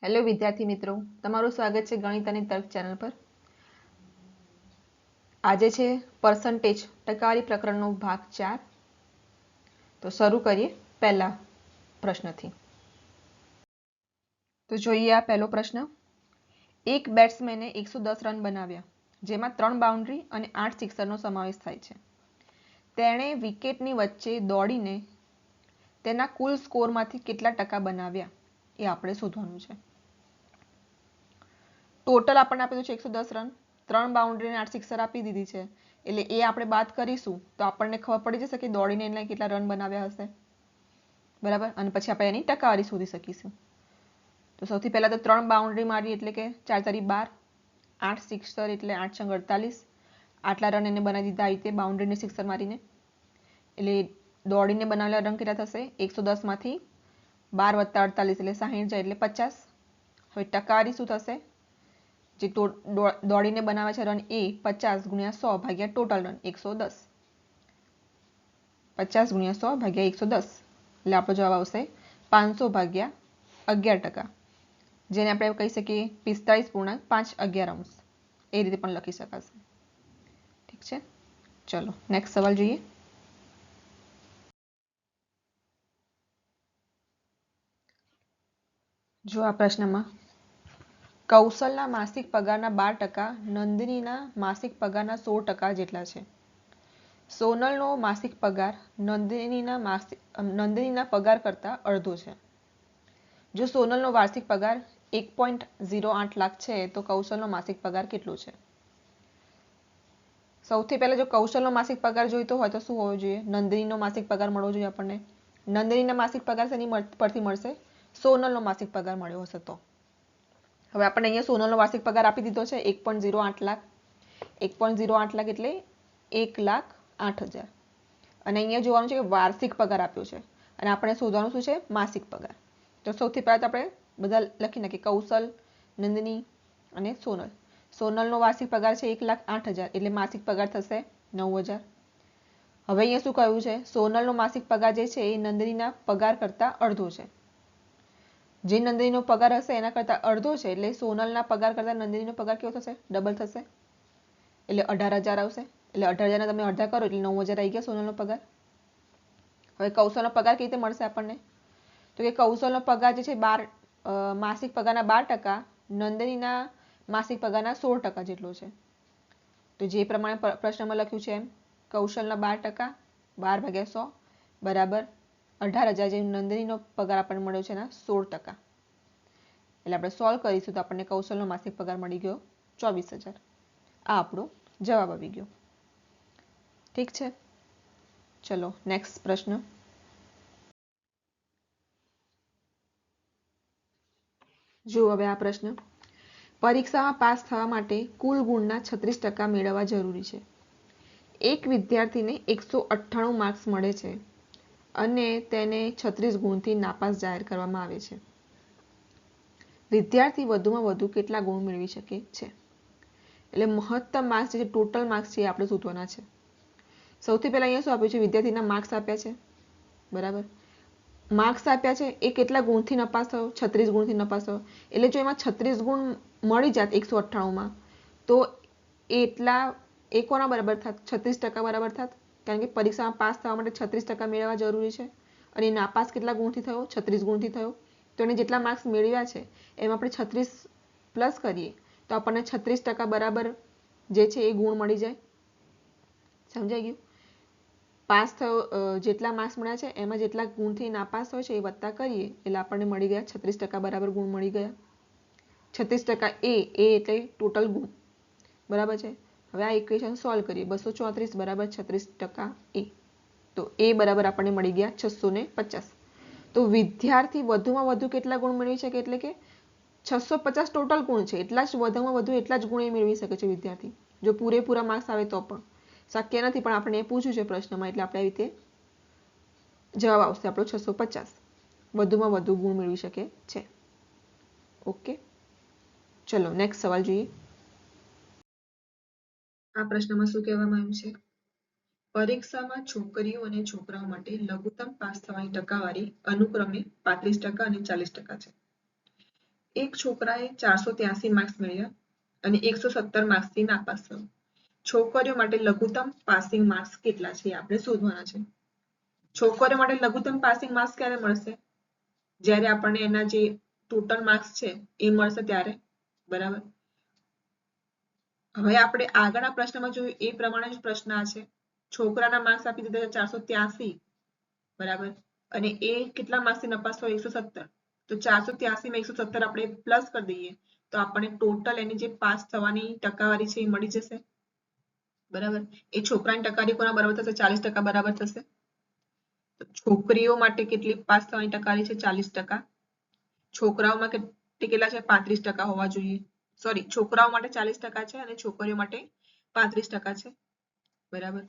Hello વિદ્યાર્થી મિત્રો, તમારું સ્વાગત છે ગણિત અને તર્ક ચેનલ પર। આજે છે પર્સન્ટેજ ટકાવારી પ્રકરણનો ભાગ 4। તો શરૂ કરીએ પહેલા પ્રશ્નથી। તો જોઈએ આ પહેલો પ્રશ્ન। એક બેટ્સમેને 110 રન બનાવ્યા, જેમાં 3 બાઉન્ડ્રી અને 8 સિક્સરનો સમાવેશ થાય છે। તેણે વિકેટની વચ્ચે દોડીને તેના કુલ સ્કોરમાંથી કેટલા ટકા બનાવ્યા એ આપણે શોધવાનું છે। ટોટલ આપણને આપેલું છે 110 રન, 3 બાઉન્ડ્રી અને 8 સિક્સર આપી દીધી છે, એટલે એ આપણે બાદ કરીશું તો આપણને ખબર પડી જશે કે દોડીને એને કેટલા રન બનાવ્યા હશે, બરાબર। અને પછી આપણે એની ટકાવારી શોધી શકીશું। તો સૌથી પહેલા તો 3 બાઉન્ડ્રી મારી એટલે કે 4 તારી 12, 8 સિક્સર એટલે 8 છંગ 48, આટલા રન એને બનાવી દીધા આ રીતે બાઉન્ડ્રી ને સિક્સર મારીને। એટલે દોડીને બનાવેલા રન કેટલા થશે? 110 માંથી 12 + 48 એટલે 60 જાય એટલે 50। હવે ટકાવારી શું થશે? જે દોડીને બનાવે છે રન એ 50 × 100 ભાગ્યા ટોટલ રન 110, 50 × 100 ભાગ્યા 110 એટલે આપણો જવાબ આવશે 500 ભાગ્યા 11%, જેને આપણે કહી શકીએ 45.511 એ રીતે પણ લખી શકાશે। ઠીક છે, ચલો નેક્સ્ટ સવાલ જોઈએ। જો આ પ્રશ્નમાં કૌશલના માસિક પગારના 12%, નંદિનીના માસિક પગારના 16% જેટલા છે। સોનલનો માસિક પગાર નંદિનીના પગાર કરતાં અડધો છે। જો સોનલનો વાર્ષિક પગાર 1.08 લાખ છે તો કૌશલનો માસિક પગાર કેટલો છે? સૌથી પહેલા જો કૌશલનો માસિક પગાર જોઈતો હોય તો શું હોવો જોઈએ? નંદિનીનો માસિક પગાર મળવો જોઈએ આપણને। નંદિનીના માસિક પગાર શેની પરથી મળશે? સોનલનો માસિક પગાર મળ્યો હશે તો। હવે આપણને અહીંયા સોનલનો વાર્ષિક પગાર આપી દીધો છે 1.08 લાખ, 1.08 લાખ એટલે 1,08,000, અને અહીંયા જોવાનું છે કે વાર્ષિક પગાર આપ્યો છે અને આપણે શોધવાનું શું છે? માસિક પગાર। તો સૌથી પહેલા તો આપણે બધા લખી નાખીએ કૌશલ, નંદિની અને સોનલ। સોનલનો વાર્ષિક પગાર છે 1,08,000 એટલે માસિક પગાર થશે 9,000। હવે અહીંયા શું કહ્યું છે? સોનલનો માસિક પગાર જે છે એ નંદિનીના પગાર કરતાં અડધો છે। જે નંદિનીનો પગાર હશે એના કરતાં અડધો છે એટલે સોનલના પગાર કરતાં નંદિનીનો પગાર કેવો થશે? ડબલ થશે, એટલે 18,000 આવશે। એટલે 18,000 તમે અડધા કરો એટલે 9,000 આવી ગયા સોનલનો પગાર। હવે કૌશલનો પગાર કેવી રીતે મળશે આપણને? તો કે કૌશલનો પગાર જે છે માસિક પગારના 12%, નંદિનીના માસિક પગારના 16% જેટલો છે। તો જે પ્રમાણે પ્રશ્નમાં લખ્યું છે એમ કૌશલના 12%, 12/100 બરાબર 18,000, જે નંદિનીનો પગાર આપણને મળ્યો છે એના 16%। એટલે આપણે સોલ્વ કરીશું તો આપણને કૌશલનો માસિક પગાર મળી ગયો 24,000। આ આપણો જવાબ આવી ગયો। ઠીક છે, ચલો નેક્સ્ટ પ્રશ્ન। જો હવે આ પ્રશ્ન, પરીક્ષામાં પાસ થવા માટે કુલ ગુણના 36% મેળવવા જરૂરી છે। એક વિદ્યાર્થીને 198 માર્ક્સ મળે છે અને તેને 36 ગુણથી નાપાસ જાહેર કરવામાં આવે છે। વિદ્યાર્થી વધુમાં વધુ કેટલા ગુણ મેળવી શકે છે? એટલે મહત્તમ માર્ક્સ જે ટોટલ માર્ક્સ છે એ આપણે શોધવાના છે। સૌથી પહેલા અહીંયા શું આપ્યું છે? વિદ્યાર્થીના માર્ક્સ આપ્યા છે, બરાબર। માર્ક્સ આપ્યા છે એ કેટલા ગુણથી નપાસ થયો? 36 ગુણથી નપાસ થયો। એટલે જો એમાં 36 ગુણ મળી જાત 198માં તો એ કોના બરાબર થાત? 36% બરાબર થાત, કારણ કે પરીક્ષામાં પાસ થવા માટે 36% મેળવવા જરૂરી છે અને નાપાસ કેટલા ગુણથી થયો? 36 ગુણથી થયો। તો એને જેટલા માર્ક્સ મેળવ્યા છે એમાં આપણે 36 પ્લસ કરીએ તો આપણને 36% બરાબર જે છે એ ગુણ મળી જાય। સમજાઈ ગયું? પાસ થયો જેટલા માર્ક્સ મળ્યા છે એમાં જેટલા ગુણથી નાપાસ હોય છે એ વત્તા કરીએ એટલે આપણને મળી ગયા 36% બરાબર ગુણ મળી ગયા। 36% એ એટલે ટોટલ ગુણ, બરાબર છે। હવે આ ઇક્વેશન સોલ્વ કરીએ, 234 બરાબર 36% એ, તો એ બરાબર આપણને મળી ગયા 650। તો વિદ્યાર્થી વધુમાં વધુ કેટલા ગુણ મેળવી શકે? એટલે કે 650 ટોટલ ગુણ છે, એટલા જ વધુમાં વધુ એટલા જ ગુણ એ મેળવી શકે છે વિદ્યાર્થી, જો પૂરેપૂરા માર્ક્સ આવે તો પણ। શક્ય નથી પણ આપણે એ પૂછ્યું છે પ્રશ્નમાં એટલે આપણે આવી રીતે જવાબ આવશે આપણો 650, વધુમાં વધુ ગુણ મેળવી શકે છે। ઓકે, ચલો નેક્સ્ટ સવાલ જોઈએ। આ પ્રશ્નમાં શું કહેવામાં આવ્યું છે? પરીક્ષામાં છોકરીઓ અને છોકરાઓ માટે લઘુત્તમ પાસ થવાની ટકાવારી અનુક્રમે 35% અને 40% છે। એક છોકરાએ 483 માર્ક્સ મેળવ્યા અને 117 માર્ક્સથી નાપાસ થયો. છોકરીઓ માટે લઘુત્તમ પાસિંગ માર્ક્સ કેટલા છે આપણે શોધવાના છે. છોકરીઓ માટે લઘુત્તમ પાસિંગ માર્ક્સ ક્યારે મળશે? જ્યારે આપણને એના જે ટોટલ માર્ક્સ છે એ મળશે ત્યારે. બરાબર. હવે આપણે આગળના પ્રશ્નમાં જોયું એ પ્રમાણે જ પ્રશ્ન આ છે. છોકરાના માર્ક્સ આપી દીધા 483, બરાબર, અને એ કેટલા માર્ક્સથી નપાસ થયો? 117. તો 483 માં 117 આપણે પ્લસ કરી દઈએ તો આપણને ટોટલ એની જે પાસ થવાની ટકાવારી છે એ મળી જશે. બરાબર. એ છોકરાની ટકાવારી કોના બરાબર થશે? 40% બરાબર થશે. તો છોકરીઓ માટે કેટલી પાસ થવાની ટકાવારી છે? 40%. છોકરાઓમાં કેટલા છે? 35% હોવા જોઈએ. સોરી, છોકરાઓ માટે 40% છે અને છોકરીઓ માટે 35% છે. બરાબર.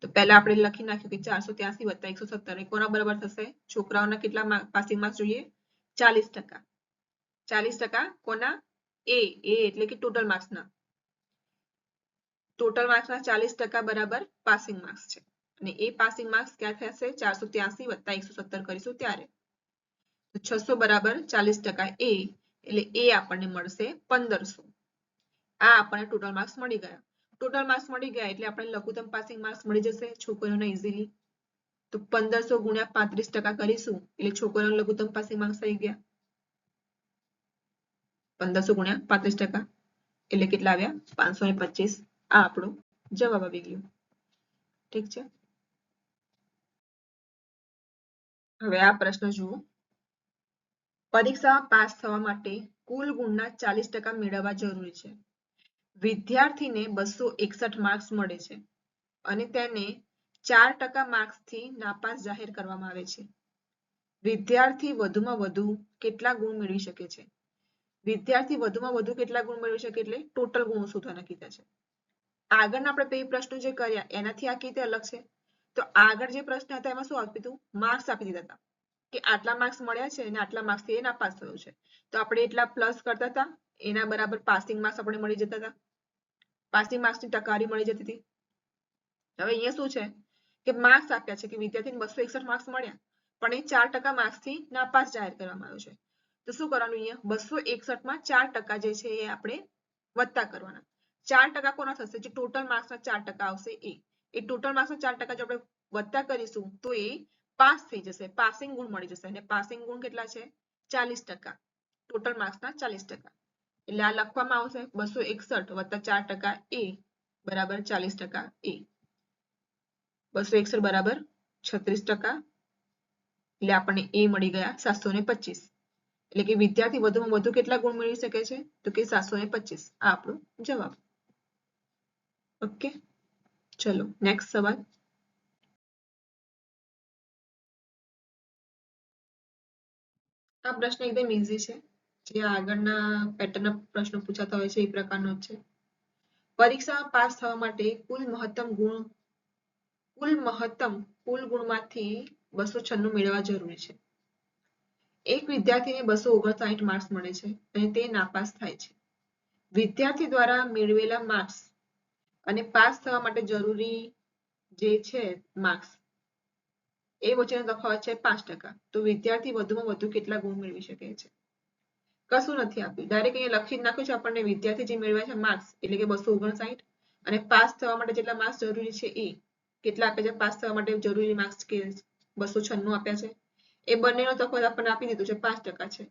તો પહેલા આપણે લખી નાખ્યું કે 483 વત્તા 117 એ કોના બરાબર થશે? છોકરાઓના કેટલા પાસિંગ માર્ક્સ જોઈએ? 40%. 40% કોના? એ એટલે કે ટોટલ માર્ક્સના. ટોટલ માર્ક્સના 40% બરાબર પાસિંગ માર્ક્સ છે. અને એ પાસિંગ માર્ક્સ ક્યાં થશે? 483 વત્તા 117 કરીશું ત્યારે. તો 600 બરાબર 40% એ એટલે એ આપણને મળશે 1500. આ આપણને ટોટલ માર્ક્સ મળી ગયા. ટોટલ માર્ક્સ મળી ગયા એટલે આપણને લઘુત્તમ પાસિંગ માર્ક્સ મળી જશે છોકરીઓને ઇઝીલી. તો 1500 ગુણ્યા 35% કરીશું એટલે છોકરીઓના લઘુત્તમ પાસિંગ માર્ક્સ થઈ ગયા. 1500 ગુણ્યા 35% એટલે કેટલા આવ્યા? 525. આ આપણો જવાબ આવી ગયો. ઠીક છે. હવે આ પ્રશ્ન જુઓ. પરીક્ષામાં પાસ થવા માટે કુલ ગુણના 40% મેળવવા જરૂરી છે. વિદ્યાર્થીને 261 માર્ક્સ મળે છે અને તેને 4% માર્ક્સથી નાપાસ જાહેર કરવામાં આવે છે. વિદ્યાર્થી વધુમાં વધુ કેટલા ગુણ મેળવી શકે છે? વિદ્યાર્થી વધુમાં વધુ કેટલા ગુણ મેળવી શકે એટલે ટોટલ ગુણ શોધવાના કીધા છે. આગળના આપણે બે પ્રશ્નો જે કર્યા એનાથી આ કેવી રીતે અલગ છે? તો આગળ જે પ્રશ્ન હતા એમાં શું આપ્યું હતું? માર્ક્સ આપી દીધા હતા કે આટલા માર્ક્સ મળ્યા છે અને આટલા માર્ક્સથી એ નાપાસ થયો છે. તો આપણે એટલા પ્લસ કરતા હતા, એના બરાબર પાસિંગ માર્ક્સ આપણે મળી જતા હતા. પાસિંગ માર્ક્સની ટકાવારી મળી જતી હતી. હવે અહીંયા શું છે કે માર્ક્સ આપ્યા છે કે વિદ્યાર્થીને 261 માર્ક્સ મળ્યા પણ એ 4% માર્ક્સથી નાપાસ જાહેર કરવામાં આવ્યો છે. તો શું કરવાનું? અહીંયા 261 માં 4% જે છે એ આપણે વત્તા કરવાના. 4% કોના થશે? જે ટોટલ માર્ક્સના 4% આવશે એ. એ ટોટલ માર્ક્સના 4% જો આપણે વત્તા કરીશું તો એ પાસ થઈ જશે, પાસિંગ ગુણ મળી જશે. અને પાસિંગ ગુણ કેટલા છે? 40%. ટોટલ માર્ક્સના 40%. એટલે આ લખવામાં આવશે 261 વત્તા 4% એ બરાબર 40% એ. 261 બરાબર 36%. એટલે આપણને એ મળી ગયા 725. એટલે કે વિદ્યાર્થી વધુમાં વધુ કેટલા ગુણ મેળવી શકે છે? તો કે 725. આ આપણો જવાબ. ઓકે, ચલો નેક્સ્ટ સવાલ. આ પ્રશ્ન એકદમ ઈઝી છે. જે આગળના પેટર્નના પ્રશ્નો પૂછાતા હોય છે એ પ્રકારનો જ છે. પરીક્ષામાં પાસ થવા માટે કુલ મહત્તમ ગુણમાંથી 296 મેળવવા જરૂરી છે. એક વિદ્યાર્થીને 259 માર્ક્સ મળે છે અને તે નાપાસ થાય છે. વિદ્યાર્થી દ્વારા મેળવેલા માર્ક્સ અને પાસ થવા માટે જરૂરી જે છે માર્ક્સ એ વચ્ચેનો તફાવત છે 5%. તો વિદ્યાર્થી વધુમાં વધુ કેટલા ગુણ મેળવી શકે છે? કશું નથી આપ્યું, ડાયરેક્ટ અહીંયા લખી જ નાખ્યું છે આપણને વિદ્યાર્થી જે મેળવ્યા છે માર્ક્સ એટલે કે 259 અને પાસ થવા માટે જેટલા માર્ક્સ જરૂરી છે એ કેટલા આપ્યા છે? પાસ થવા માટે જરૂરી માર્ક્સ કે 296 આપ્યા છે. એ બંનેનો તફાવત આપણને આપી દીધું છે 5% છે.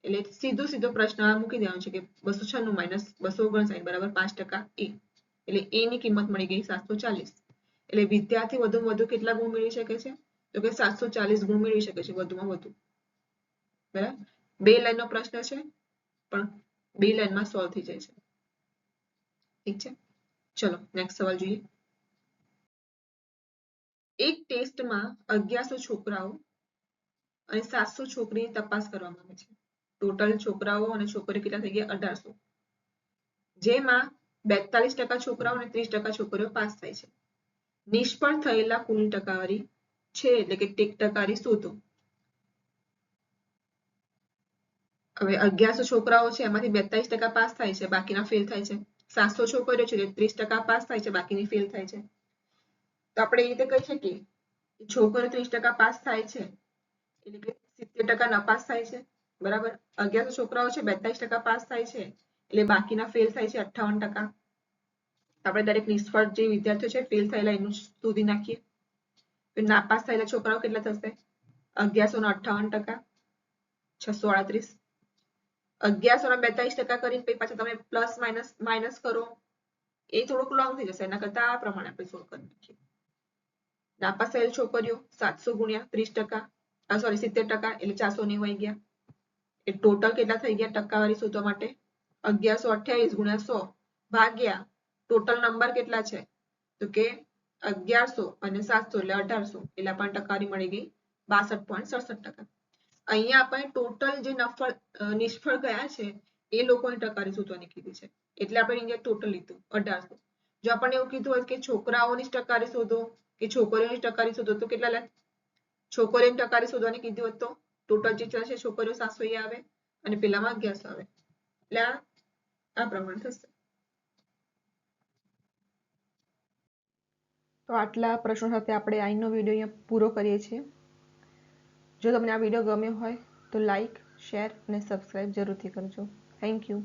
એટલે સીધો પ્રશ્ન મૂકી દેવાનો છે કે 296 માઇનસ 259 બરાબર 5% એ. એટલે એ ની કિંમત મળી ગઈ 740. એટલે વિદ્યાર્થી વધુમાં વધુ કેટલા ગુણ મેળવી શકે છે? તો કે 740 ગુણ મેળવી શકે છે વધુમાં વધુ. બરાબર. બે લાઈનનો પ્રશ્ન છે પણ બે લાઈનમાં સોલ્વ થઈ જાય છે. ઠીક છે. ચલો નેક્સ્ટ સવાલ જોઈએ. એક ટેસ્ટમાં 1100 છોકરાઓ અને 700 છોકરીની તપાસ કરવામાં આવે છે. ટોટલ છોકરાઓ અને છોકરીઓ કેટલા થઈ ગયા? 1800. જેમાં 42% છોકરાઓ અને 30% છોકરીઓ પાસ થાય છે. નિષ્ફળ થયેલા કુલ ટકાવારી છે એટલે કે ટકાવારી શોધો. હવે 1100 છોકરાઓ છે એમાંથી 42% પાસ થાય છે, બાકીના ફેલ થાય છે. 700 છોકરીઓ છે 30% પાસ થાય છે, બાકીની ફેલ થાય છે. તો આપણે એ રીતે કહી શકીએ છોકરીઓ 30% પાસ થાય છે એટલે કે 70% નપાસ થાય છે, બરાબર. 1100 છોકરાઓ છે, 42% પાસ થાય છે, એટલે બાકીના ફેલ થાય છે 58%. આપણે દરેક નિષ્ફળ જે વિદ્યાર્થીઓ છે ફેલ થયેલા એનું શોધી નાખીએ. તો નાપાસ થયેલા છોકરાઓ કેટલા થશે? 1158%, 638. 1142% કરીને પછી પાછા તમે પ્લસ માઇનસ કરો, એ થોડુંક લોંગ થઈ જશે. એના કરતા આ પ્રમાણે આપણે સોલ્વ કરી નાખીએ. નાપાસ થયેલ છોકરીઓ 700 ગુણ્યા 30%, સોરી 70%, એટલે 490 વહી ગયા. એ ટોટલ કેટલા થઈ ગયા ટકાવારી શોધવા માટે? 1128 ગુણ્યા 100 ભાગ્યા ટોટલ નંબર કેટલા છે? તો કે 1100 અને 700 એટલે 1800, એટલે આપણને ટકાવારી મળી ગઈ 62.67%. અહીંયા આપણે ટોટલ જે નિષ્ફળ ગયા છે એ લોકોની ટકાવારી શોધવાની કીધી છે, એટલે આપણે અહીંયા ટોટલ લીધું 1800. જો આપણને એવું કીધું હોય કે છોકરાઓની ટકાવારી શોધો કે છોકરીઓની ટકાવારી શોધો તો કેટલા લે? છોકરીઓની ટકાવારી શોધવાની કીધી હોત તો ટોટલ જે છે છોકરીઓ 700 આવે અને પેલામાં 1100 આવે, એટલે આ પ્રમાણે થશે. તો આટલા પ્રશ્નો સાથે આપણે આજનો વિડીયો અહીંયા પૂરો કરીએ છીએ. જો તમને આ વિડીયો ગમ્યો હોય તો લાઈક, શેર અને સબસ્ક્રાઇબ જરૂરથી કરજો. Thank you.